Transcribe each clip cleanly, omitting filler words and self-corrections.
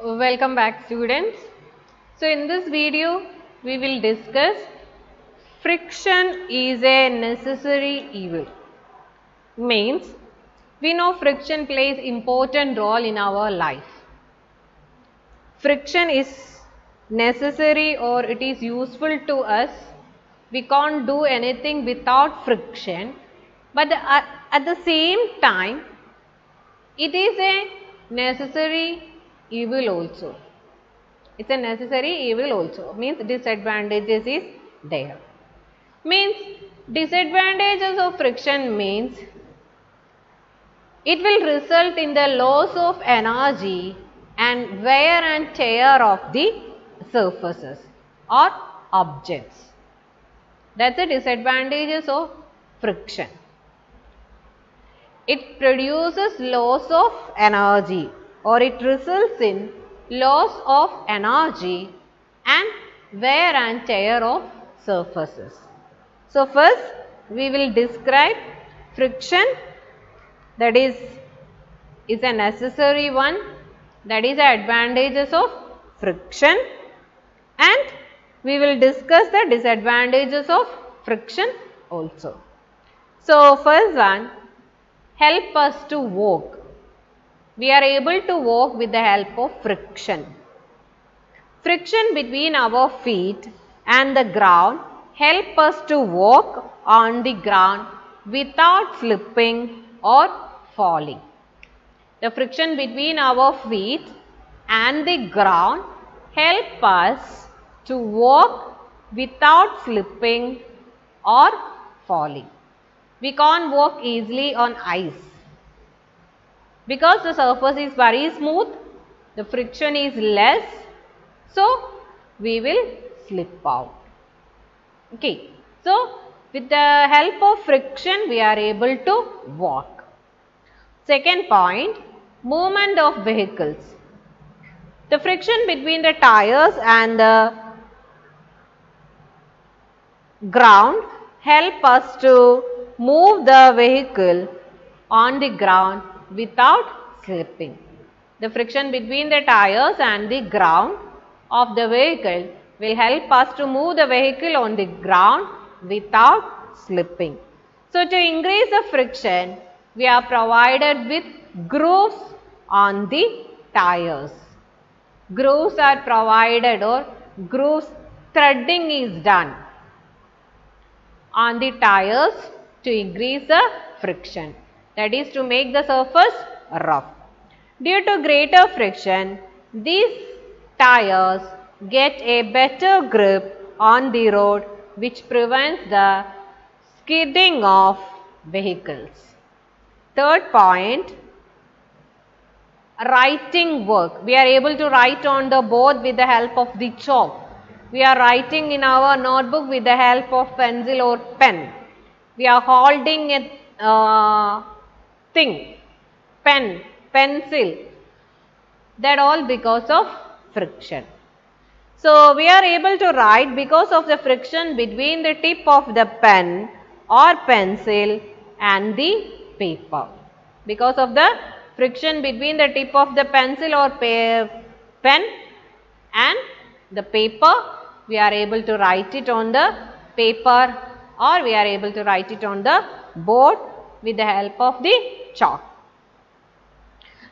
Welcome back, students. So in this video we will discuss friction is a necessary evil. Means we know friction plays important role in our life. Friction is necessary or it is useful to us. We can't do anything without friction, but at the same time it is a necessary evil also. It's a necessary evil also. Means disadvantages is there. Means disadvantages of friction means it will result in the loss of energy and wear and tear of the surfaces or objects. That's the disadvantages of friction. It produces loss of energy or it results in loss of energy and wear and tear of surfaces. So first we will describe friction, that is a necessary one, that is the advantages of friction, and we will discuss the disadvantages of friction also. So first one, help us to walk. We are able to walk with the help of friction. Friction between our feet and the ground help us to walk on the ground without slipping or falling. The friction between our feet and the ground help us to walk without slipping or falling. We can't walk easily on ice. Because the surface is very smooth, the friction is less, so we will slip out. Okay. So, with the help of friction, we are able to walk. Second point, movement of vehicles. The friction between the tires and the ground help us to move the vehicle on the ground without slipping. The friction between the tires and the ground of the vehicle will help us to move the vehicle on the ground without slipping. So to increase the friction, we are provided with grooves on the tires. Grooves are provided or grooves threading is done on the tires to increase the friction. That is to make the surface rough. Due to greater friction, these tires get a better grip on the road which prevents the skidding of vehicles. Third point, writing work. We are able to write on the board with the help of the chalk. We are writing in our notebook with the help of pencil or pen. We are holding a thing, pen, pencil, that all because of friction. So, we are able to write because of the friction between the tip of the pen or pencil and the paper. Because of the friction between the tip of the pencil or pen and the paper, we are able to write it on the paper or we are able to write it on the board with the help of the chalk.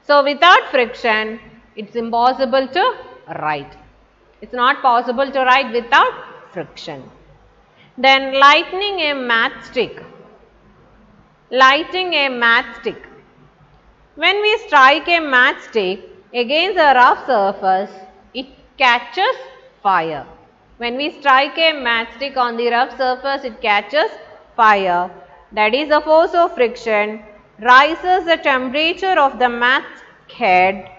So, without friction, it is impossible to write. It is not possible to write without friction. Then lighting a matchstick. Lighting a matchstick. When we strike a matchstick against a rough surface, it catches fire. When we strike a matchstick on the rough surface, it catches fire. That is, the force of friction rises the temperature of the match head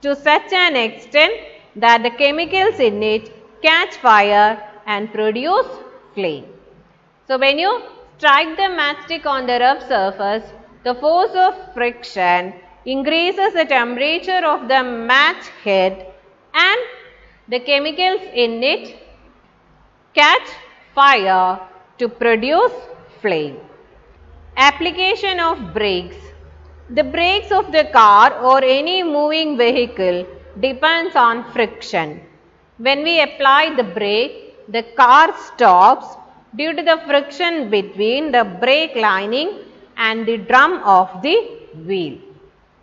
to such an extent that the chemicals in it catch fire and produce flame. So, when you strike the matchstick on the rough surface, the force of friction increases the temperature of the match head and the chemicals in it catch fire to produce flame. Application of brakes. The brakes of the car or any moving vehicle depends on friction. When we apply the brake, the car stops due to the friction between the brake lining and the drum of the wheel.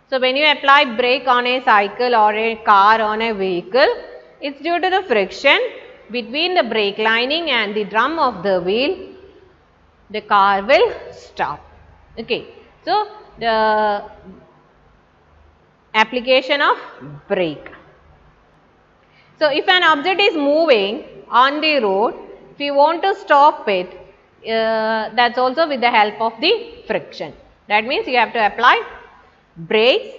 So, when you apply brake on a cycle or a car on a vehicle, it is due to the friction between the brake lining and the drum of the wheel, the car will stop. Okay. So, the application of brake. So, if an object is moving on the road, if you want to stop it, that is also with the help of the friction. That means you have to apply brakes.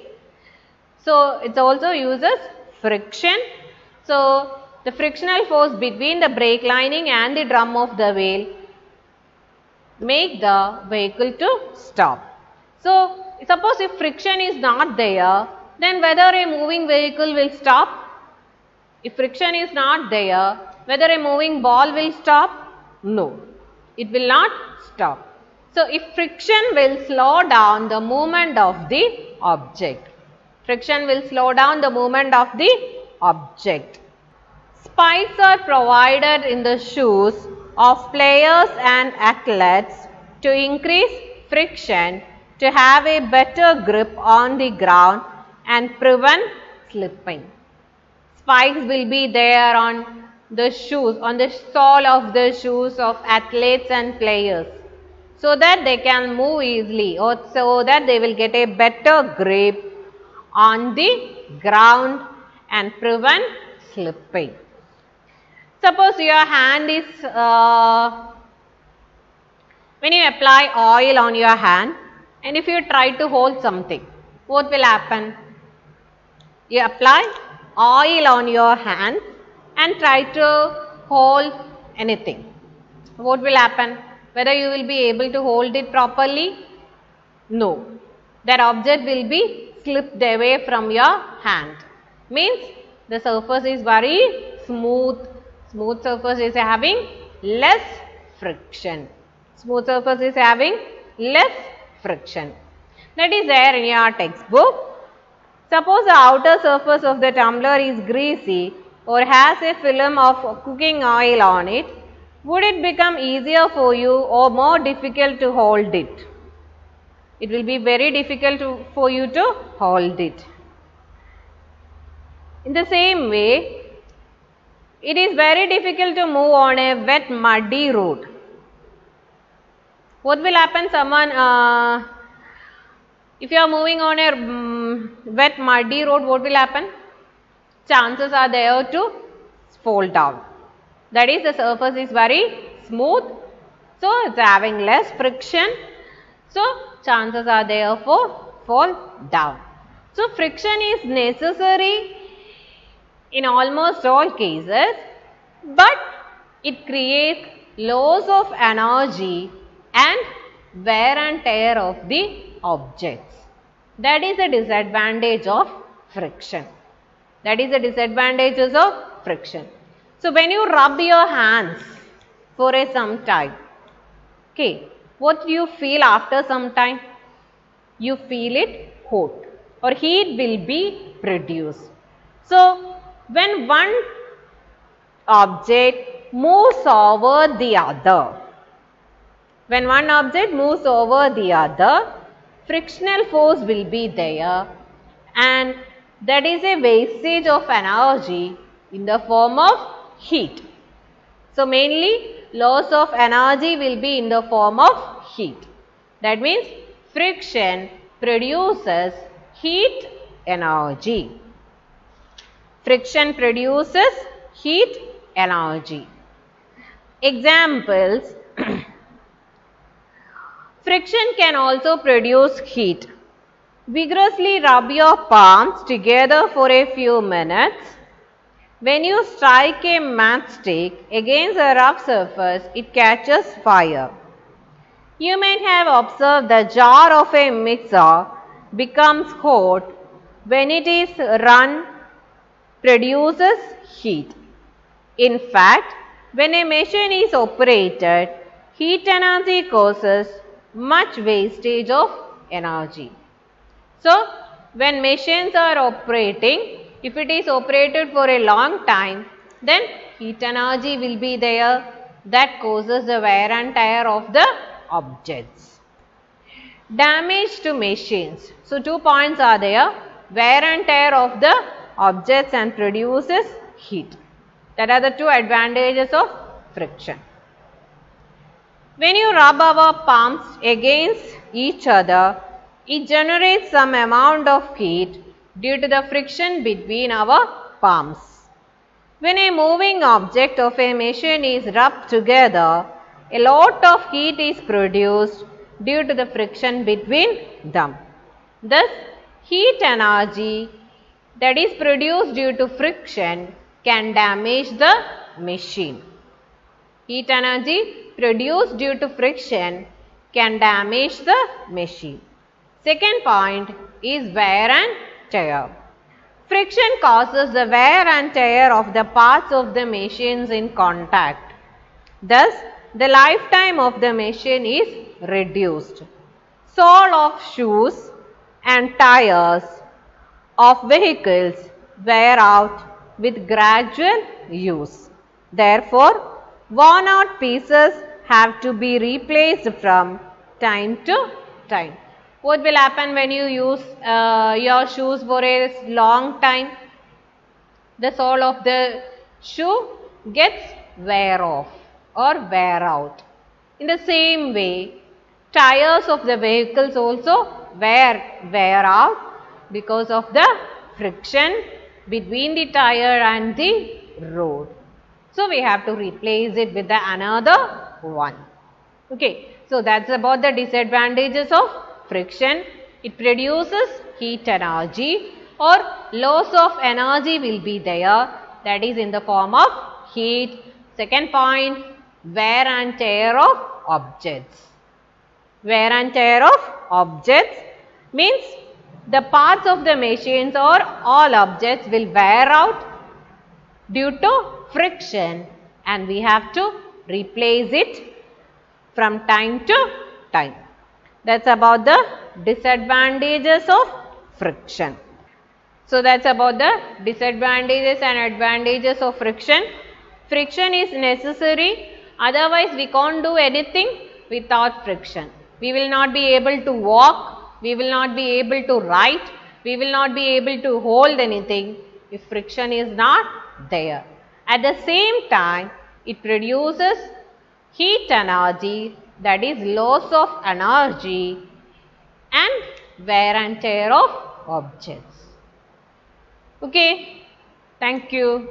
So, it also uses friction. So, the frictional force between the brake lining and the drum of the wheel make the vehicle to stop. So, suppose if friction is not there, then whether a moving vehicle will stop? If friction is not there, whether a moving ball will stop? No, it will not stop. So, if friction will slow down the movement of the object. Friction will slow down the movement of the object. Spikes are provided in the shoes of players and athletes to increase friction, to have a better grip on the ground and prevent slipping. Spikes will be there on the shoes, on the sole of the shoes of athletes and players, so that they can move easily, or so that they will get a better grip on the ground and prevent slipping. Suppose your hand is, when you apply oil on your hand and if you try to hold something, what will happen? You apply oil on your hand and try to hold anything. What will happen? Whether you will be able to hold it properly? No. That object will be slipped away from your hand. Means the surface is very smooth. Smooth surface is having less friction. Smooth surface is having less friction. That is there in your textbook. Suppose the outer surface of the tumbler is greasy or has a film of cooking oil on it, would it become easier for you or more difficult to hold it? It will be very difficult for you to hold it. In the same way, it is very difficult to move on a wet muddy road. What will happen? If you are moving on a wet muddy road, what will happen? Chances are there to fall down. That is, the surface is very smooth, so it is having less friction. So, chances are there for fall down. So, friction is necessary in almost all cases, but it creates loss of energy and wear and tear of the objects. That is the disadvantage of friction. That is the disadvantages of friction. So, when you rub your hands for some time, okay, what do you feel after some time? You feel it hot or heat will be produced. So, when one object moves over the other, frictional force will be there, and that is a wastage of energy in the form of heat. So, mainly loss of energy will be in the form of heat. That means friction produces heat energy. Friction produces heat energy. Examples: friction can also produce heat. Vigorously rub your palms together for a few minutes. When you strike a matchstick against a rough surface, it catches fire. You might have observed the jar of a mixer becomes hot when it is run, produces heat. In fact, when a machine is operated, heat energy causes much wastage of energy. So, when machines are operating, If it is operated for a long time, then heat energy will be there that causes the wear and tear of the objects. Damage to machines. So, 2 points are there, wear and tear of the objects and produces heat. That are the 2 advantages of friction. When you rub our palms against each other, it generates some amount of heat due to the friction between our palms. When a moving object of a machine is rubbed together, a lot of heat is produced due to the friction between them. Thus, heat energy that is produced due to friction can damage the machine. Heat energy produced due to friction can damage the machine. Second point is wear and tear. Friction causes the wear and tear of the parts of the machines in contact. Thus, the lifetime of the machine is reduced. Sole of shoes and tires of vehicles wear out with gradual use. Therefore, worn out pieces have to be replaced from time to time. What will happen when you use your shoes for a long time? The sole of the shoe gets wear off or wear out. In the same way, tires of the vehicles also wear out because of the friction between the tire and the road. So, we have to replace it with another one. Okay. So, that is about the disadvantages of friction. It produces heat energy or loss of energy will be there, that is in the form of heat. Second point, wear and tear of objects. Wear and tear of objects means the parts of the machines or all objects will wear out due to friction and we have to replace it from time to time. That is about the disadvantages of friction. So, that is about the disadvantages and advantages of friction. Friction is necessary, otherwise we can't do anything without friction. We will not be able to walk, we will not be able to write, we will not be able to hold anything if friction is not there. At the same time, it produces heat energy, that is loss of energy and wear and tear of objects. Okay, thank you.